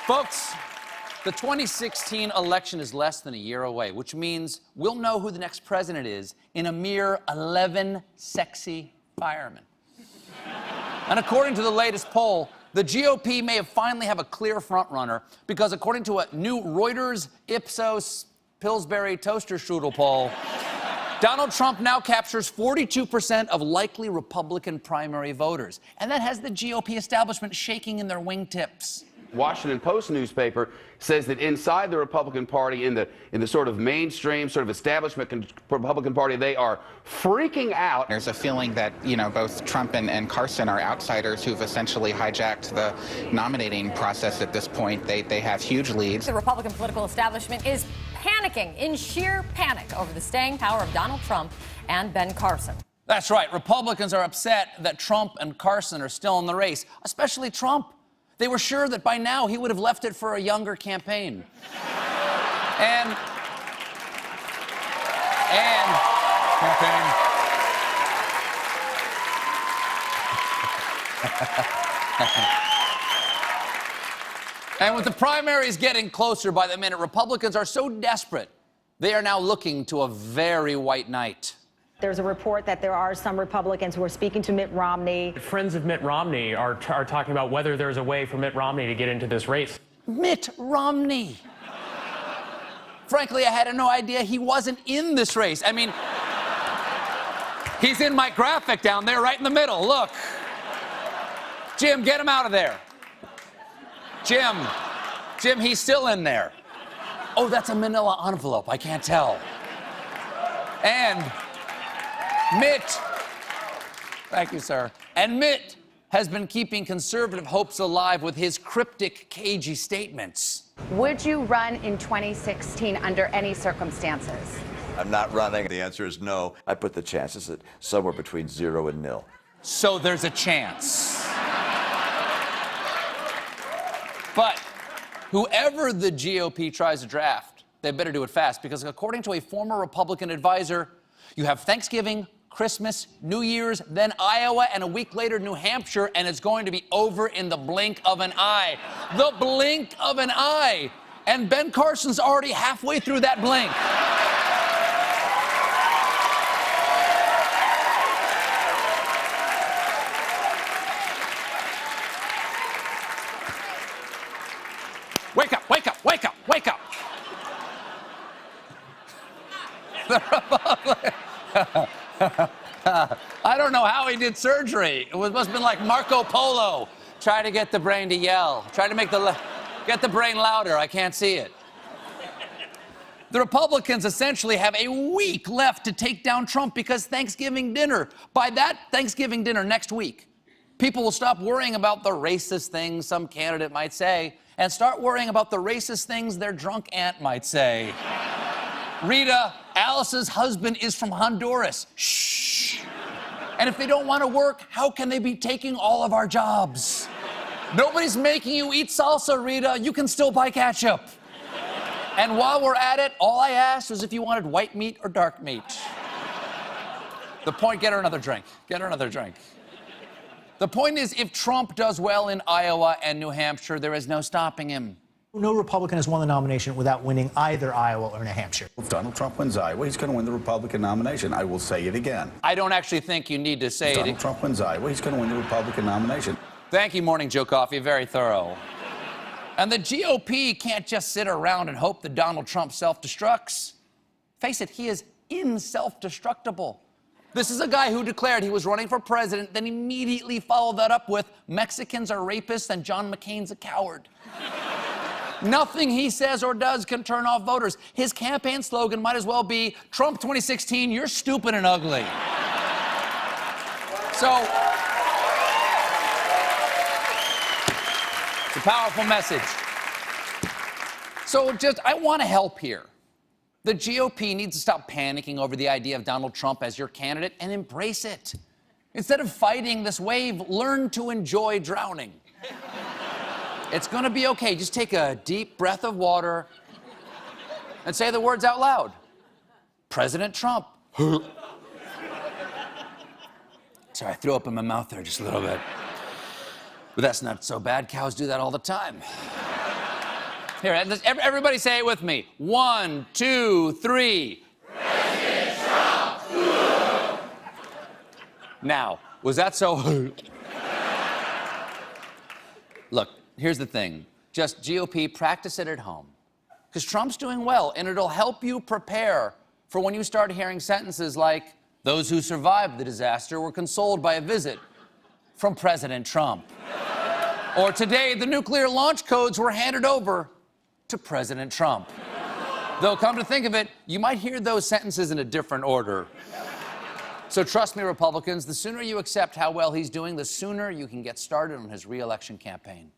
Folks, the 2016 election is less than a year away, which means we'll know who the next president is in a mere 11 sexy firemen. And according to the latest poll, the GOP may finally have a clear frontrunner because according to a new Reuters Ipsos Pillsbury toaster strudel poll, Donald Trump now captures 42% of likely Republican primary voters. And that has the GOP establishment shaking in their wingtips. Washington Post newspaper says that inside the Republican Party, in the sort of mainstream, sort of establishment Republican Party, they are freaking out. There's a feeling that, both Trump and Carson are outsiders who've essentially hijacked the nominating process at this point. They have huge leads. The Republican political establishment is panicking, in sheer panic, over the staying power of Donald Trump and Ben Carson. That's right. Republicans are upset that Trump and Carson are still in the race, especially Trump. They were sure that by now he would have left it for a younger campaign. And with the primaries getting closer by the minute, Republicans are so desperate, they are now looking to a very white knight. There's a report that there are some Republicans who are speaking to Mitt Romney. Friends of Mitt Romney are talking about whether there's a way for Mitt Romney to get into this race. Mitt Romney. Frankly, I had no idea he wasn't in this race. I mean, he's in my graphic down there right in the middle. Look. Jim, get him out of there. Jim, he's still in there. Oh, that's a manila envelope. I can't tell. And Mitt, thank you, sir. And Mitt has been keeping conservative hopes alive with his cryptic, cagey statements. Would you run in 2016 under any circumstances? I'm not running. The answer is no. I put the chances at somewhere between 0 and 0. So there's a chance. But whoever the GOP tries to draft, they better do it fast, because according to a former Republican advisor, you have Thanksgiving, Christmas, New Year's, then Iowa, and a week later, New Hampshire, and it's going to be over in the blink of an eye. The blink of an eye. And Ben Carson's already halfway through that blink. Wake up, wake up, wake up, wake up. The Republican. I don't know how he did surgery. It must have been like Marco Polo. Try to get the brain to yell. Try to get the brain louder. I can't see it. The Republicans essentially have a week left to take down Trump because Thanksgiving dinner. By that Thanksgiving dinner next week, people will stop worrying about the racist things some candidate might say and start worrying about the racist things their drunk aunt might say. Rita, Alice's husband is from Honduras. Shh. And if they don't want to work, how can they be taking all of our jobs? Nobody's making you eat salsa, Rita. You can still buy ketchup. And while we're at it, all I asked was if you wanted white meat or dark meat. The point, get her another drink. Get her another drink. The point is, if Trump does well in Iowa and New Hampshire, there is no stopping him. No Republican has won the nomination without winning either Iowa or New Hampshire. If Donald Trump wins Iowa, he's going to win the Republican nomination. I will say it again. I don't actually think you need to say it. If Donald Trump wins Iowa, he's going to win the Republican nomination. Thank you, Morning Joe Coffee. Very thorough. And the GOP can't just sit around and hope that Donald Trump self-destructs. Face it, he is self-destructible. This is a guy who declared he was running for president, then immediately followed that up with Mexicans are rapists and John McCain's a coward. Nothing he says or does can turn off voters. His campaign slogan might as well be, Trump 2016, you're stupid and ugly. So, it's a powerful message. So I want to help here. The GOP needs to stop panicking over the idea of Donald Trump as your candidate and embrace it. Instead of fighting this wave, learn to enjoy drowning. It's going to be okay. Just take a deep breath of water and say the words out loud. President Trump. Sorry, I threw up in my mouth there just a little bit. But that's not so bad. Cows do that all the time. Here, everybody say it with me. 1, 2, 3. President Trump! Now, was that so? Look, here's the thing. Just GOP, practice it at home. Because Trump's doing well, and it'll help you prepare for when you start hearing sentences like, those who survived the disaster were consoled by a visit from President Trump. Or today, the nuclear launch codes were handed over to President Trump. Though, come to think of it, you might hear those sentences in a different order. So trust me, Republicans, the sooner you accept how well he's doing, the sooner you can get started on his re-election campaign.